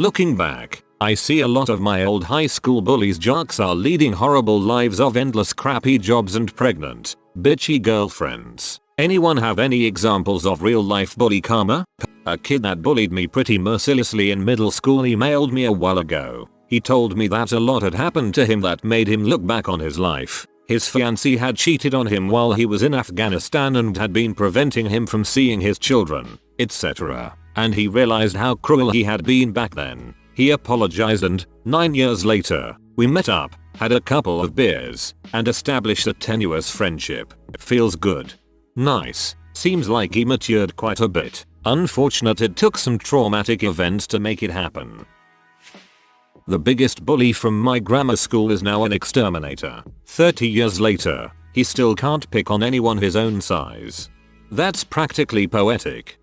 Looking back, I see a lot of my old high school bullies jocks are leading horrible lives of endless crappy jobs and pregnant, bitchy girlfriends. Anyone have any examples of real life bully karma? A kid that bullied me pretty mercilessly in middle school emailed me a while ago. He told me that a lot had happened to him that made him look back on his life. His fiancée had cheated on him while he was in Afghanistan and had been preventing him from seeing his children, etc. And he realized how cruel he had been back then. He apologized and, 9 years later, we met up, had a couple of beers, and established a tenuous friendship. Feels good. Nice. Seems like he matured quite a bit. Unfortunate it took some traumatic events to make it happen. The biggest bully from my grammar school is now an exterminator. 30 years later, he still can't pick on anyone his own size. That's practically poetic.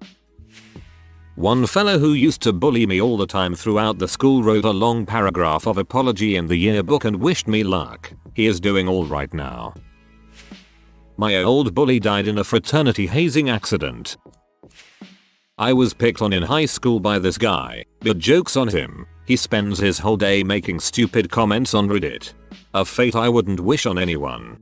One fellow who used to bully me all the time throughout the school wrote a long paragraph of apology in the yearbook and wished me luck. He is doing alright now. My old bully died in a fraternity hazing accident. I was picked on in high school by this guy, but joke's on him, he spends his whole day making stupid comments on Reddit. A fate I wouldn't wish on anyone.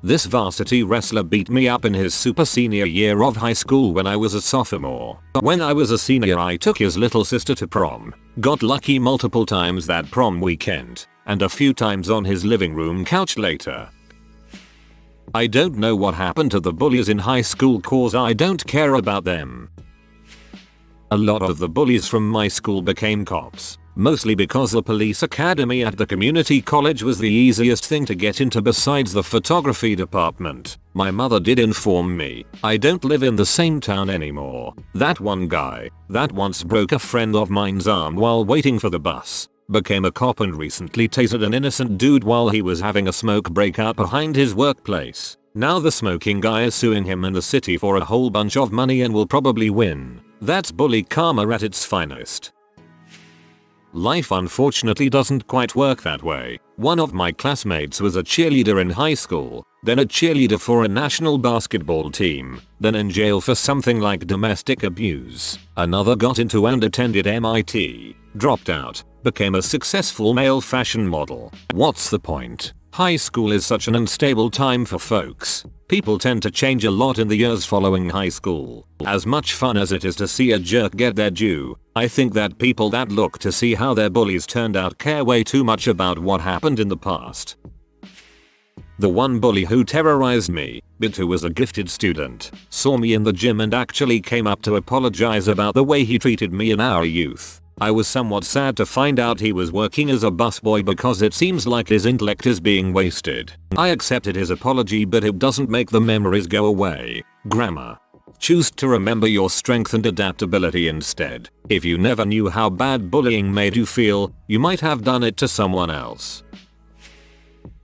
This varsity wrestler beat me up in his super senior year of high school when I was a sophomore. When I was a senior I took his little sister to prom, got lucky multiple times that prom weekend, and a few times on his living room couch later. I don't know what happened to the bullies in high school cause I don't care about them. A lot of the bullies from my school became cops, mostly because the police academy at the community college was the easiest thing to get into besides the photography department. My mother did inform me I don't live in the same town anymore. That one guy that once broke a friend of mine's arm while waiting for the bus became a cop and recently tasered an innocent dude while he was having a smoke breakout behind his workplace. Now the smoking guy is suing him in the city for a whole bunch of money and will probably win. That's bully karma at its finest. Life unfortunately doesn't quite work that way. One of my classmates was a cheerleader in high school, then a cheerleader for a national basketball team, then in jail for something like domestic abuse. Another got into and attended MIT, dropped out, became a successful male fashion model. What's the point? High school is such an unstable time for folks. People tend to change a lot in the years following high school. As much fun as it is to see a jerk get their due, I think that people that look to see how their bullies turned out care way too much about what happened in the past. The one bully who terrorized me, but who was a gifted student, saw me in the gym and actually came up to apologize about the way he treated me in our youth. I was somewhat sad to find out he was working as a busboy because it seems like his intellect is being wasted. I accepted his apology but it doesn't make the memories go away. Grammar. Choose to remember your strength and adaptability instead. If you never knew how bad bullying made you feel, you might have done it to someone else.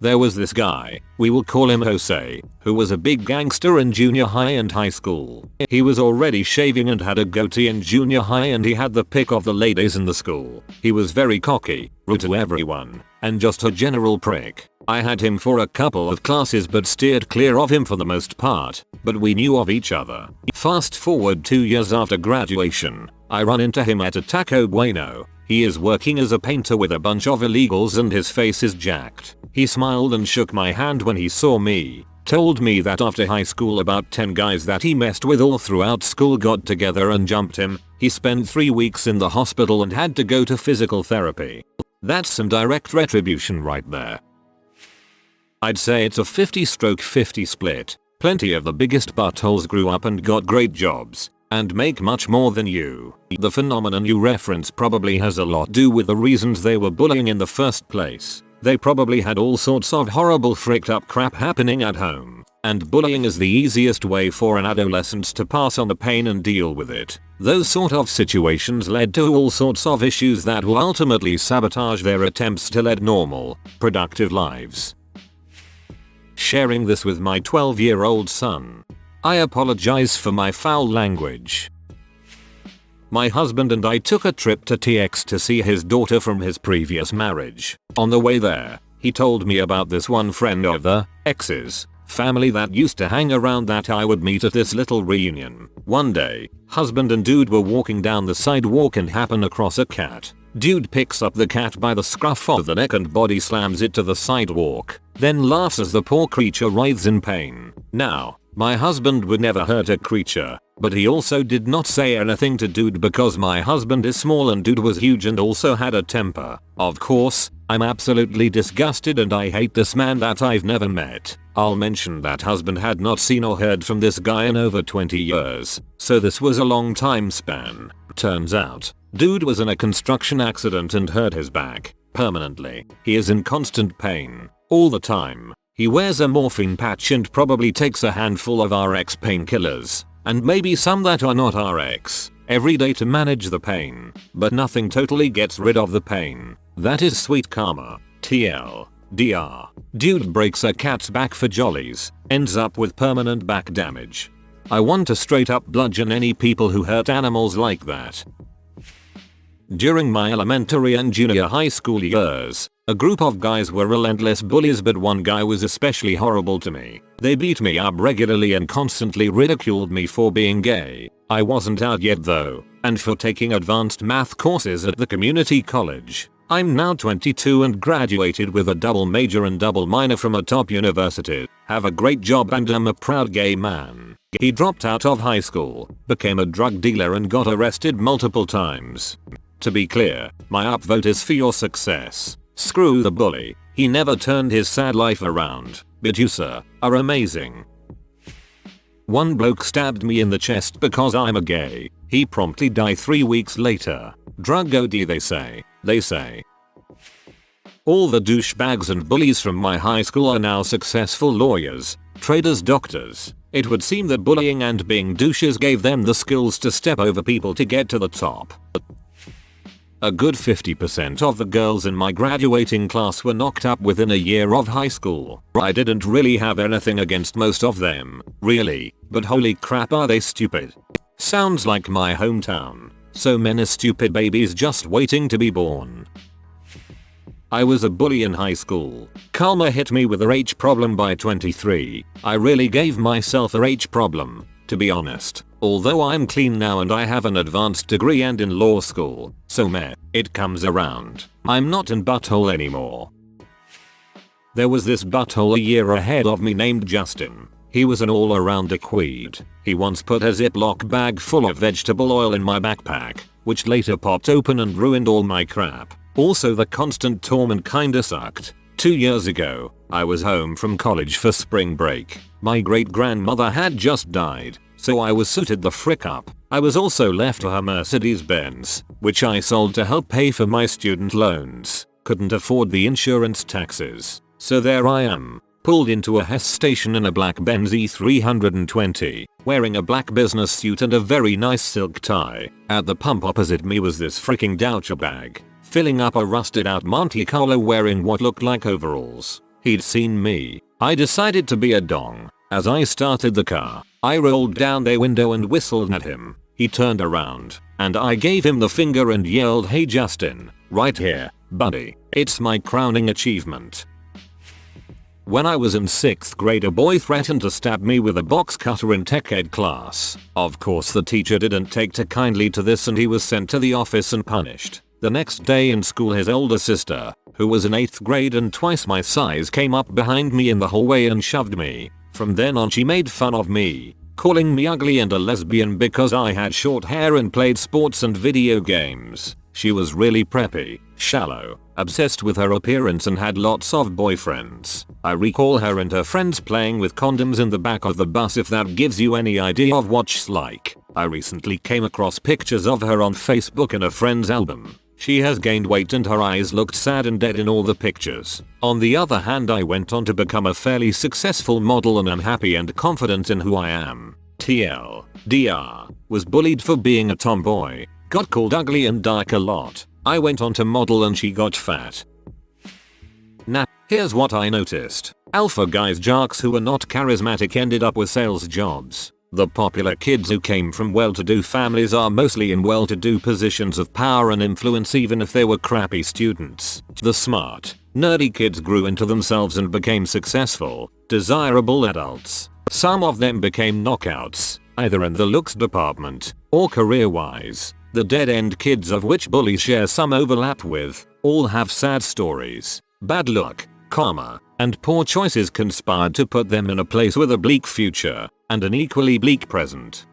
There was this guy, we will call him Jose, who was a big gangster in junior high and high school. He was already shaving and had a goatee in junior high and he had the pick of the ladies in the school. He was very cocky, rude to everyone, and just a general prick. I had him for a couple of classes but steered clear of him for the most part, but we knew of each other. Fast forward 2 years after graduation, I run into him at a Taco Bueno. He is working as a painter with a bunch of illegals and his face is jacked. He smiled and shook my hand when he saw me, told me that after high school about 10 guys that he messed with all throughout school got together and jumped him. He spent 3 weeks in the hospital and had to go to physical therapy. That's some direct retribution right there. I'd say it's a 50/50 split. Plenty of the biggest buttholes grew up and got great jobs and make much more than you. The phenomenon you reference probably has a lot to do with the reasons they were bullying in the first place. They probably had all sorts of horrible fricked up crap happening at home, and bullying is the easiest way for an adolescent to pass on the pain and deal with it. Those sort of situations led to all sorts of issues that will ultimately sabotage their attempts to lead normal, productive lives. Sharing this with my 12-year-old son. I apologize for my foul language. My husband and I took a trip to TX to see his daughter from his previous marriage. On the way there, he told me about this one friend of the ex's family that used to hang around that I would meet at this little reunion. One day, husband and dude were walking down the sidewalk and happen across a cat. Dude picks up the cat by the scruff of the neck and body slams it to the sidewalk, then laughs as the poor creature writhes in pain. Now, my husband would never hurt a creature, but he also did not say anything to dude because my husband is small and dude was huge and also had a temper. Of course, I'm absolutely disgusted and I hate this man that I've never met. I'll mention that husband had not seen or heard from this guy in over 20 years, so this was a long time span. Turns out, dude was in a construction accident and hurt his back permanently. He is in constant pain all the time. He wears a morphine patch and probably takes a handful of RX painkillers, and maybe some that are not RX, every day to manage the pain, but nothing totally gets rid of the pain. That is sweet karma. TLDR. Dude breaks a cat's back for jollies, ends up with permanent back damage. I want to straight up bludgeon any people who hurt animals like that. During my elementary and junior high school years, a group of guys were relentless bullies, but one guy was especially horrible to me. They beat me up regularly and constantly ridiculed me for being gay. I wasn't out yet though, and for taking advanced math courses at the community college. I'm now 22 and graduated with a double major and double minor from a top university. Have a great job and I'm a proud gay man. He dropped out of high school, became a drug dealer and got arrested multiple times. To be clear, my upvote is for your success. Screw the bully. He never turned his sad life around, but you sir, are amazing. One bloke stabbed me in the chest because I'm a gay. He promptly died 3 weeks later. Drug OD they say. All the douchebags and bullies from my high school are now successful lawyers, traders, doctors. It would seem that bullying and being douches gave them the skills to step over people to get to the top. A good 50% of the girls in my graduating class were knocked up within a year of high school. I didn't really have anything against most of them, really, but holy crap are they stupid. Sounds like my hometown. So many stupid babies just waiting to be born. I was a bully in high school. Karma hit me with a rage problem by 23. I really gave myself a rage problem, to be honest. Although I'm clean now and I have an advanced degree and in law school, so meh, it comes around. I'm not in butthole anymore. There was this butthole a year ahead of me named Justin. He was an all-around dickwad. He once put a Ziploc bag full of vegetable oil in my backpack, which later popped open and ruined all my crap. Also the constant torment kinda sucked. 2 years ago, I was home from college for spring break. My great-grandmother had just died, so I was suited the frick up. I was also left her Mercedes-Benz, which I sold to help pay for my student loans. Couldn't afford the insurance taxes. So there I am, pulled into a Hess station in a black Benz E320, wearing a black business suit and a very nice silk tie. At the pump opposite me was this freaking doucher bag, filling up a rusted out Monte Carlo wearing what looked like overalls. He'd seen me. I decided to be a dong. As I started the car, I rolled down their window and whistled at him. He turned around, and I gave him the finger and yelled, "Hey Justin, right here, buddy. It's my crowning achievement." When I was in 6th grade, a boy threatened to stab me with a box cutter in tech ed class. Of course the teacher didn't take too kindly to this and he was sent to the office and punished. The next day in school, his older sister, who was in 8th grade and twice my size, came up behind me in the hallway and shoved me. From then on she made fun of me, calling me ugly and a lesbian because I had short hair and played sports and video games. She was really preppy, shallow, obsessed with her appearance and had lots of boyfriends. I recall her and her friends playing with condoms in the back of the bus, if that gives you any idea of what she's like. I recently came across pictures of her on Facebook in a friend's album. She has gained weight and her eyes looked sad and dead in all the pictures. On the other hand, I went on to become a fairly successful model and am happy and confident in who I am. TLDR. Was bullied for being a tomboy. Got called ugly and dark a lot. I went on to model and she got fat. Nah, here's what I noticed. Alpha guys, jocks who were not charismatic ended up with sales jobs. The popular kids who came from well-to-do families are mostly in well-to-do positions of power and influence even if they were crappy students. The smart, nerdy kids grew into themselves and became successful, desirable adults. Some of them became knockouts, either in the looks department or career-wise. The dead-end kids, of which bullies share some overlap with, all have sad stories. Bad luck, karma, and poor choices conspired to put them in a place with a bleak future and an equally bleak present.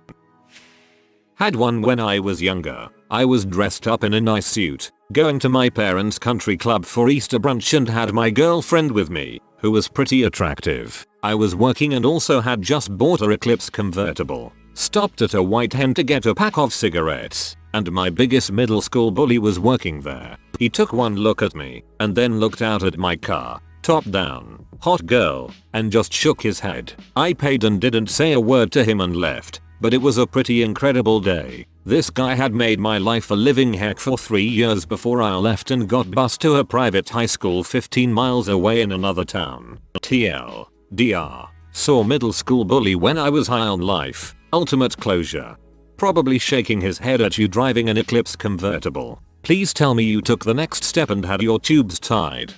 Had one when I was younger. I was dressed up in a nice suit, going to my parents' country club for Easter brunch and had my girlfriend with me, who was pretty attractive. I was working and also had just bought a Eclipse convertible. Stopped at a White Hen to get a pack of cigarettes, and my biggest middle school bully was working there. He took one look at me, and then looked out at my car, top down, hot girl, and just shook his head. I paid and didn't say a word to him and left, but it was a pretty incredible day. This guy had made my life a living heck for 3 years before I left and got bused to a private high school 15 miles away in another town. TLDR. Saw middle school bully when I was high on life. Ultimate closure. Probably shaking his head at you driving an Eclipse convertible. Please tell me you took the next step and had your tubes tied.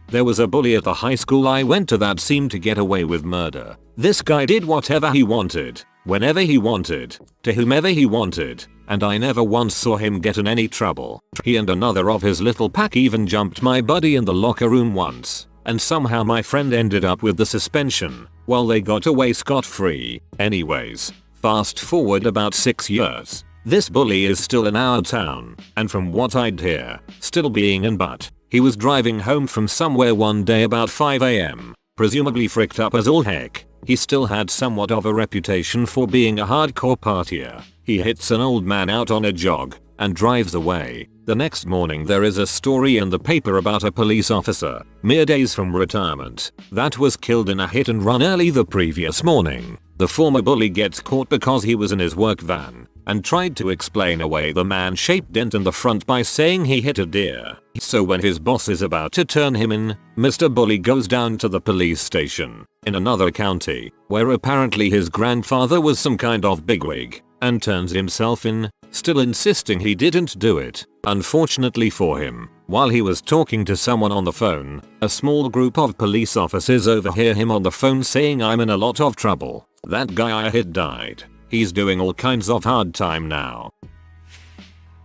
There was a bully at the high school I went to that seemed to get away with murder. This guy did whatever he wanted, whenever he wanted, to whomever he wanted, and I never once saw him get in any trouble. He and another of his little pack even jumped my buddy in the locker room once, and somehow my friend ended up with the suspension, while they got away scot-free. Anyways, fast forward about 6 years. This bully is still in our town, and from what I'd hear, still being in butt. He was driving home from somewhere one day about 5 AM, presumably fricked up as all heck. He still had somewhat of a reputation for being a hardcore partier. He hits an old man out on a jog and drives away. The next morning there is a story in the paper about a police officer, mere days from retirement, that was killed in a hit and run early the previous morning. The former bully gets caught because he was in his work van and tried to explain away the man-shaped dent in the front by saying he hit a deer. So when his boss is about to turn him in, Mr. Bully goes down to the police station in another county, where apparently his grandfather was some kind of bigwig, and turns himself in, still insisting he didn't do it. Unfortunately for him, while he was talking to someone on the phone, a small group of police officers overhear him on the phone saying, "I'm in a lot of trouble. That guy I hit died. He's doing all kinds of hard time now."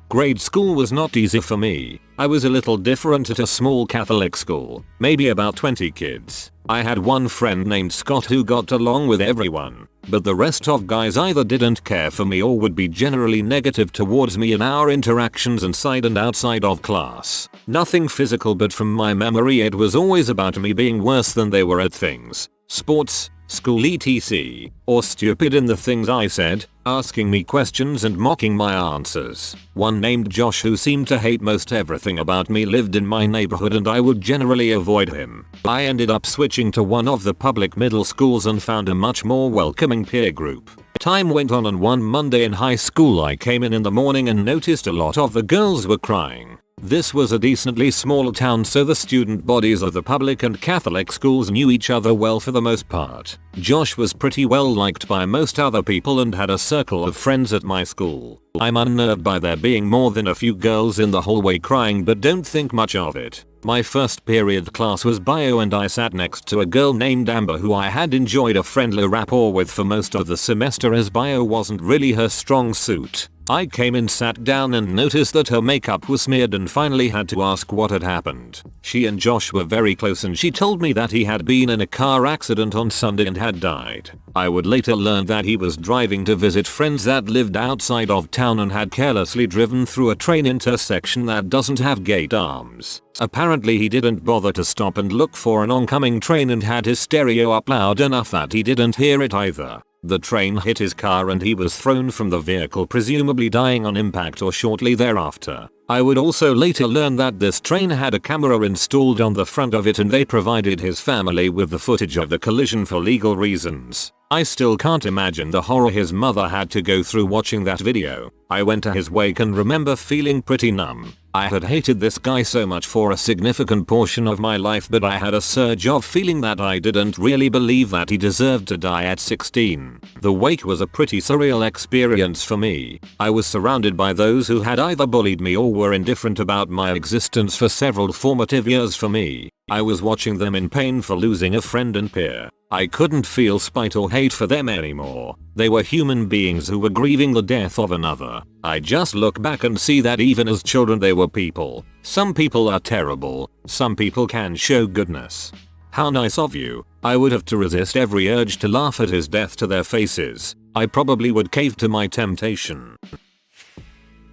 Grade school was not easy for me. I was a little different at a small Catholic school, maybe about 20 kids. I had one friend named Scott who got along with everyone, but the rest of guys either didn't care for me or would be generally negative towards me in our interactions inside and outside of class. Nothing physical, but from my memory it was always about me being worse than they were at things. Sports, school etc. or stupid in the things I said, asking me questions and mocking my answers. One named Josh, who seemed to hate most everything about me, lived in my neighborhood and I would generally avoid him. I ended up switching to one of the public middle schools and found a much more welcoming peer group. Time went on and one Monday in high school I came in the morning and noticed a lot of the girls were crying. This was a decently small town, so the student bodies of the public and Catholic schools knew each other well for the most part. Josh was pretty well liked by most other people and had a circle of friends at my school. I'm unnerved by there being more than a few girls in the hallway crying, but don't think much of it. My first period class was bio and I sat next to a girl named Amber who I had enjoyed a friendly rapport with for most of the semester, as bio wasn't really her strong suit. I came in, sat down and noticed that her makeup was smeared and finally had to ask what had happened. She and Josh were very close and she told me that he had been in a car accident on Sunday and had died. I would later learn that he was driving to visit friends that lived outside of town and had carelessly driven through a train intersection that doesn't have gate arms. Apparently he didn't bother to stop and look for an oncoming train and had his stereo up loud enough that he didn't hear it either. The train hit his car and he was thrown from the vehicle, presumably dying on impact or shortly thereafter. I would also later learn that this train had a camera installed on the front of it and they provided his family with the footage of the collision for legal reasons. I still can't imagine the horror his mother had to go through watching that video. I went to his wake and remember feeling pretty numb. I had hated this guy so much for a significant portion of my life, but I had a surge of feeling that I didn't really believe that he deserved to die at 16. The wake was a pretty surreal experience for me. I was surrounded by those who had either bullied me or were indifferent about my existence for several formative years for me. I was watching them in pain for losing a friend and peer. I couldn't feel spite or hate for them anymore. They were human beings who were grieving the death of another. I just look back and see that even as children they were people. Some people are terrible. Some people can show goodness. How nice of you. I would have to resist every urge to laugh at his death to their faces. I probably would cave to my temptation.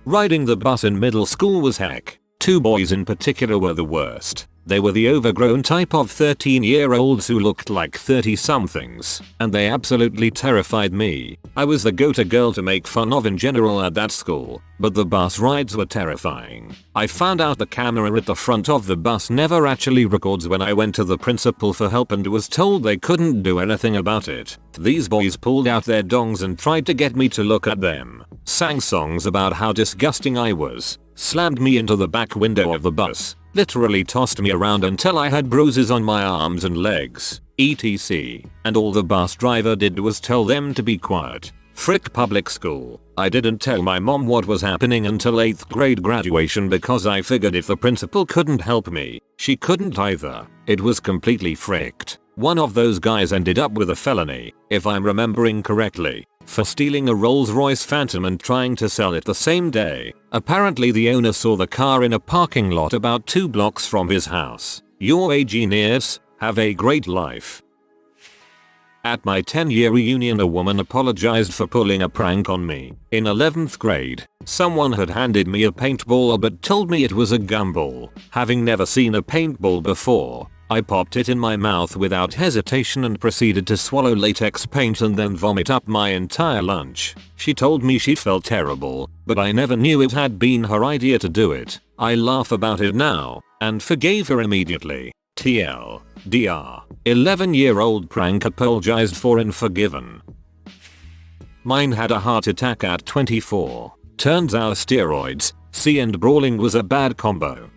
Riding the bus in middle school was heck. Two boys in particular were the worst. They were the overgrown type of 13-year-olds who looked like 30-somethings, and they absolutely terrified me. I was the go-to girl to make fun of in general at that school, but the bus rides were terrifying. I found out the camera at the front of the bus never actually records when I went to the principal for help and was told they couldn't do anything about it. These boys pulled out their dongs and tried to get me to look at them, sang songs about how disgusting I was, slammed me into the back window of the bus, literally tossed me around until I had bruises on my arms and legs, etc. And all the bus driver did was tell them to be quiet. Frick public school. I didn't tell my mom what was happening until 8th grade graduation because I figured if the principal couldn't help me, she couldn't either. It was completely fricked. One of those guys ended up with a felony, if I'm remembering correctly, for stealing a Rolls-Royce Phantom and trying to sell it the same day. Apparently the owner saw the car in a parking lot about 2 blocks from his house. You're a genius, have a great life. At my 10-year reunion, a woman apologized for pulling a prank on me. In 11th grade, someone had handed me a paintball but told me it was a gumball. Having never seen a paintball before, I popped it in my mouth without hesitation and proceeded to swallow latex paint and then vomit up my entire lunch. She told me she felt terrible, but I never knew it had been her idea to do it. I laugh about it now, and forgave her immediately. TLDR. 11-year-old prank apologized for and forgiven. Mine had a heart attack at 24. Turns out steroids, and brawling was a bad combo.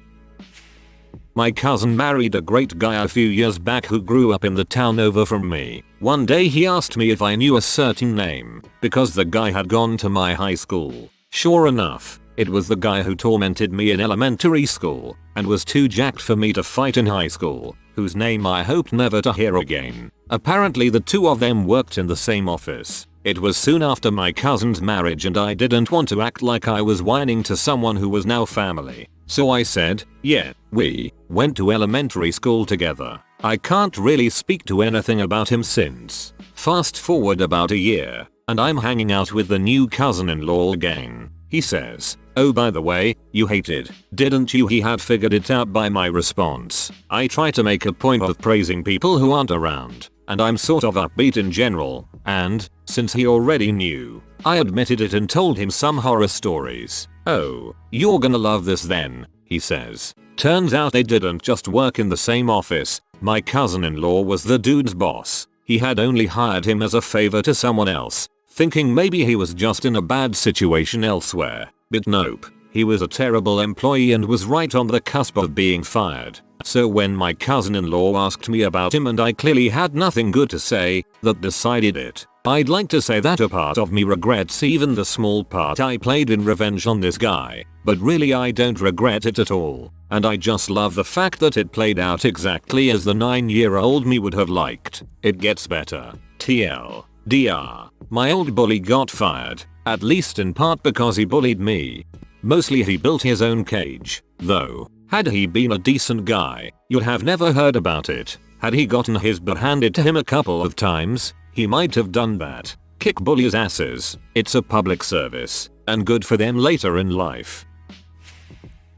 My cousin married a great guy a few years back who grew up in the town over from me. One day he asked me if I knew a certain name, because the guy had gone to my high school. Sure enough, it was the guy who tormented me in elementary school, and was too jacked for me to fight in high school, whose name I hoped never to hear again. Apparently the two of them worked in the same office. It was soon after my cousin's marriage and I didn't want to act like I was whining to someone who was now family. So I said, yeah, we went to elementary school together. I can't really speak to anything about him since. Fast forward about a year, and I'm hanging out with the new cousin-in-law again. He says, oh by the way, you hated, didn't you? He had figured it out by my response. I try to make a point of praising people who aren't around, and I'm sort of upbeat in general, and, since he already knew, I admitted it and told him some horror stories. Oh, you're gonna love this then, he says. Turns out they didn't just work in the same office. My cousin-in-law was the dude's boss. He had only hired him as a favor to someone else, thinking maybe he was just in a bad situation elsewhere. But nope, he was a terrible employee and was right on the cusp of being fired. So when my cousin-in-law asked me about him and I clearly had nothing good to say, that decided it. I'd like to say that a part of me regrets even the small part I played in revenge on this guy, but really I don't regret it at all, and I just love the fact that it played out exactly as the 9-year-old me would have liked. It gets better. TLDR. My old bully got fired, at least in part because he bullied me. Mostly he built his own cage, though. Had he been a decent guy, you'd have never heard about it. Had he gotten his butt handed to him a couple of times, he might have done that. Kick bullies' asses. It's a public service, and good for them later in life.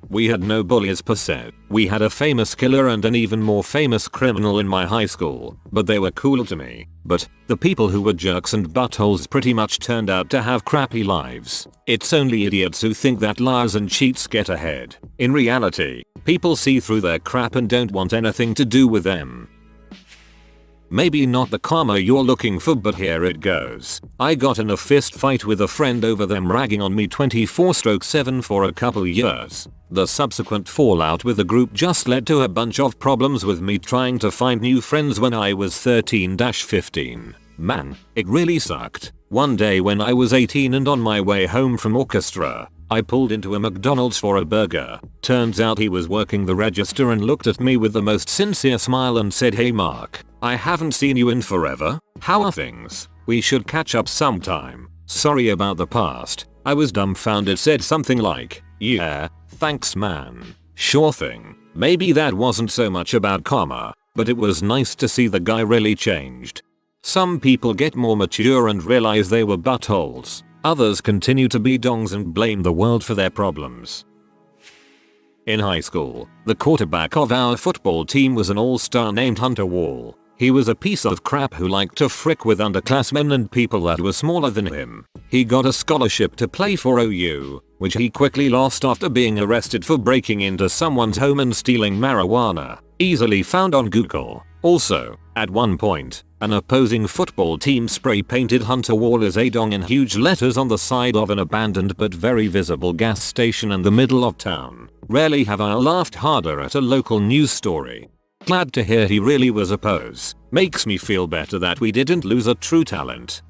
We had no bullies per se. We had a famous killer and an even more famous criminal in my high school, but they were cool to me. But the people who were jerks and buttholes pretty much turned out to have crappy lives. It's only idiots who think that liars and cheats get ahead. In reality, people see through their crap and don't want anything to do with them. Maybe not the karma you're looking for, but here it goes. I got in a fist fight with a friend over them ragging on me 24/7 for a couple years. The subsequent fallout with the group just led to a bunch of problems with me trying to find new friends when I was 13-15. Man, it really sucked. One day when I was 18 and on my way home from orchestra, I pulled into a McDonald's for a burger. Turns out he was working the register and looked at me with the most sincere smile and said, "Hey Mark, I haven't seen you in forever. How are things? We should catch up sometime. Sorry about the past." I was dumbfounded, said something like, "Yeah, thanks man. Sure thing." Maybe that wasn't so much about karma, but it was nice to see the guy really changed. Some people get more mature and realize they were buttholes. Others continue to be dongs and blame the world for their problems. In high school, the quarterback of our football team was an all-star named Hunter Wall. He was a piece of crap who liked to frick with underclassmen and people that were smaller than him. He got a scholarship to play for OU, which he quickly lost after being arrested for breaking into someone's home and stealing marijuana, easily found on Google. Also, at one point, an opposing football team spray painted Hunter Wall as a dong in huge letters on the side of an abandoned but very visible gas station in the middle of town. Rarely have I laughed harder at a local news story. Glad to hear he really was a pose. Makes me feel better that we didn't lose a true talent.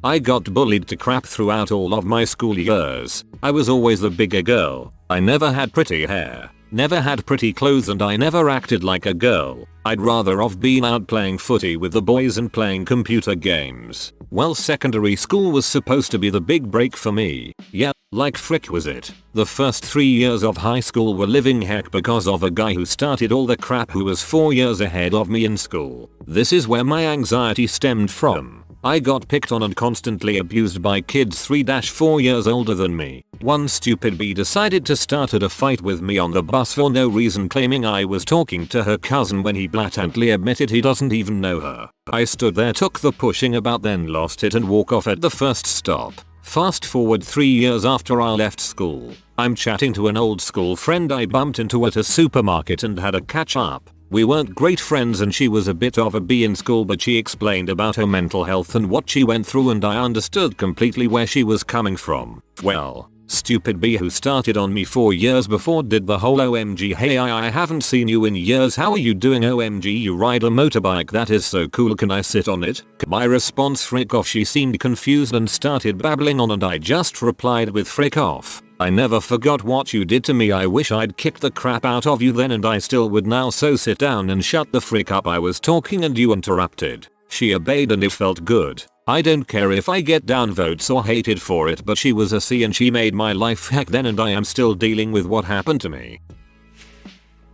I got bullied to crap throughout all of my school years. I was always the bigger girl. I never had pretty hair, never had pretty clothes, and I never acted like a girl. I'd rather have been out playing footy with the boys and playing computer games. Well, secondary school was supposed to be the big break for me. Yeah, like frick was it. The first 3 years of high school were living heck because of a guy who started all the crap who was 4 years ahead of me in school. This is where my anxiety stemmed from. I got picked on and constantly abused by kids 3-4 years older than me. One stupid bee decided to start a fight with me on the bus for no reason, claiming I was talking to her cousin when he blatantly admitted he doesn't even know her. I stood there, took the pushing about, then lost it and walk off at the first stop. Fast forward 3 years after I left school. I'm chatting to an old school friend I bumped into at a supermarket and had a catch up. We weren't great friends and she was a bit of a bee in school, but she explained about her mental health and what she went through, and I understood completely where she was coming from. Well, stupid bee who started on me 4 years before did the whole OMG hey I haven't seen you in years, how are you doing, OMG you ride a motorbike, that is so cool, can I sit on it? My response, frick off. She seemed confused and started babbling on and I just replied with frick off. I never forgot what you did to me. I wish I'd kicked the crap out of you then and I still would now, so sit down and shut the frick up. I was talking and you interrupted. She obeyed and it felt good. I don't care if I get downvotes or hated for it, but she was a C and she made my life heck then, and I am still dealing with what happened to me.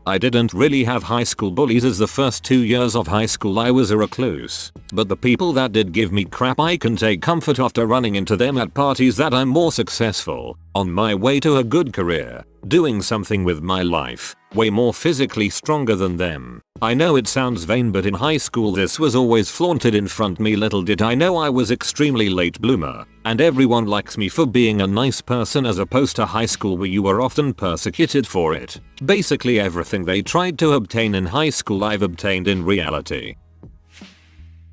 I didn't really have high school bullies, as the first 2 years of high school I was a recluse. But the people that did give me crap, I can take comfort after running into them at parties that I'm more successful, on my way to a good career, doing something with my life, way more physically stronger than them. I know it sounds vain, but in high school this was always flaunted in front me. Little did I know I was extremely late bloomer, and everyone likes me for being a nice person, as opposed to high school where you were often persecuted for it. Basically everything they tried to obtain in high school I've obtained in reality.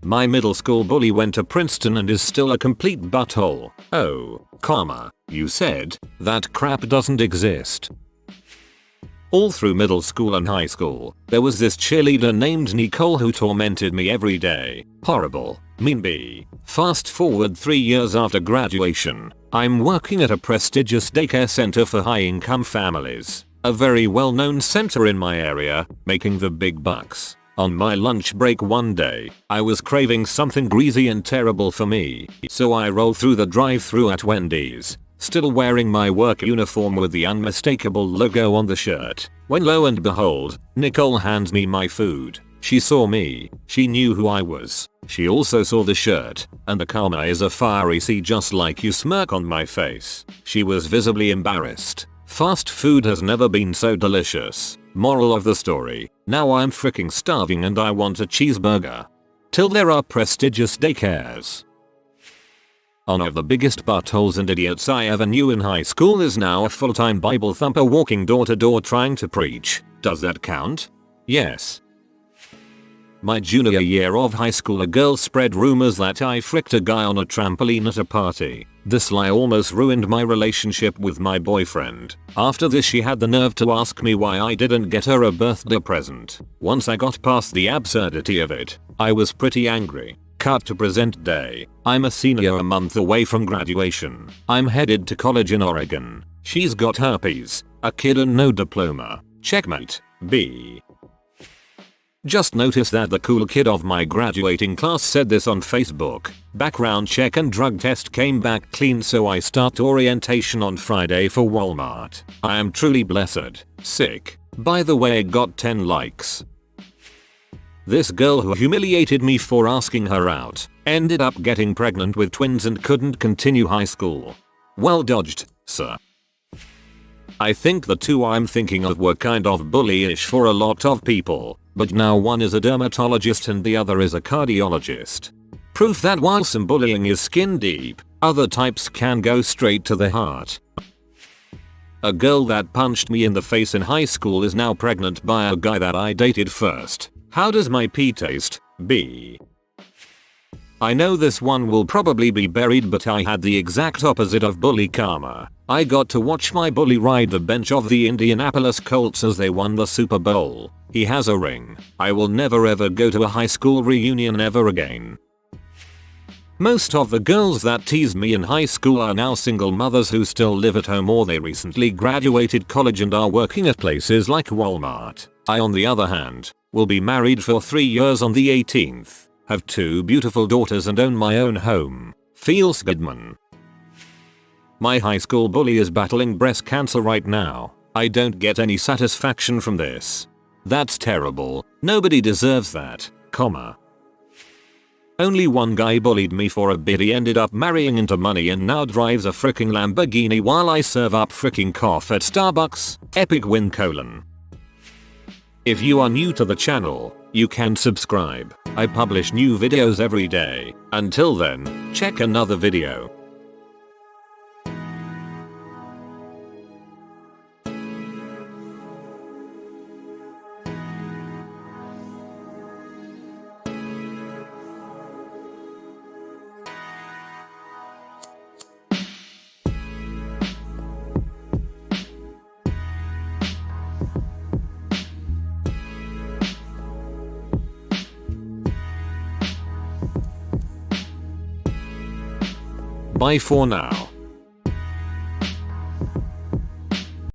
My middle school bully went to Princeton and is still a complete butthole. Oh, karma, you said? That crap doesn't exist. All through middle school and high school, there was this cheerleader named Nicole who tormented me every day. Horrible, mean bee. Fast forward 3 years after graduation, I'm working at a prestigious daycare center for high-income families. A very well-known center in my area, making the big bucks. On my lunch break one day, I was craving something greasy and terrible for me, so I rolled through the drive-thru at Wendy's, still wearing my work uniform with the unmistakable logo on the shirt, when lo and behold, Nicole hands me my food. She saw me, she knew who I was, she also saw the shirt, and the karma is a fiery C just like you smirk on my face. She was visibly embarrassed. Fast food has never been so delicious. Moral of the story, now I'm freaking starving and I want a cheeseburger. Till there are prestigious daycares. One of the biggest buttholes and idiots I ever knew in high school is now a full-time Bible thumper walking door to door trying to preach. Does that count? Yes. My junior year of high school, a girl spread rumors that I fricked a guy on a trampoline at a party. This lie almost ruined my relationship with my boyfriend. After this, she had the nerve to ask me why I didn't get her a birthday present. Once I got past the absurdity of it, I was pretty angry. Cut to present day. I'm a senior, a month away from graduation. I'm headed to college in Oregon. She's got herpes, a kid and no diploma. Checkmate. B. Just noticed that the cool kid of my graduating class said this on Facebook. Background check and drug test came back clean, so I start orientation on Friday for Walmart. I am truly blessed. Sick. By the way, got 10 likes. This girl who humiliated me for asking her out ended up getting pregnant with twins and couldn't continue high school. Well dodged, sir. I think the two I'm thinking of were kind of bullyish for a lot of people, but now one is a dermatologist and the other is a cardiologist. Proof that while some bullying is skin deep, other types can go straight to the heart. A girl that punched me in the face in high school is now pregnant by a guy that I dated first. How does my pee taste? B. I know this one will probably be buried, but I had the exact opposite of bully karma. I got to watch my bully ride the bench of the Indianapolis Colts as they won the Super Bowl. He has a ring. I will never ever go to a high school reunion ever again. Most of the girls that teased me in high school are now single mothers who still live at home, or they recently graduated college and are working at places like Walmart. I, on the other hand, will be married for 3 years on the 18th, have 2 beautiful daughters and own my own home. Feels good, man. My high school bully is battling breast cancer right now. I don't get any satisfaction from this. That's terrible. Nobody deserves that, comma. Only one guy bullied me for a bit. He ended up marrying into money and now drives a freaking Lamborghini while I serve up freaking cough at Starbucks. Epic win colon. If you are new to the channel, you can subscribe. I publish new videos every day. Until then, check another video. Bye for now.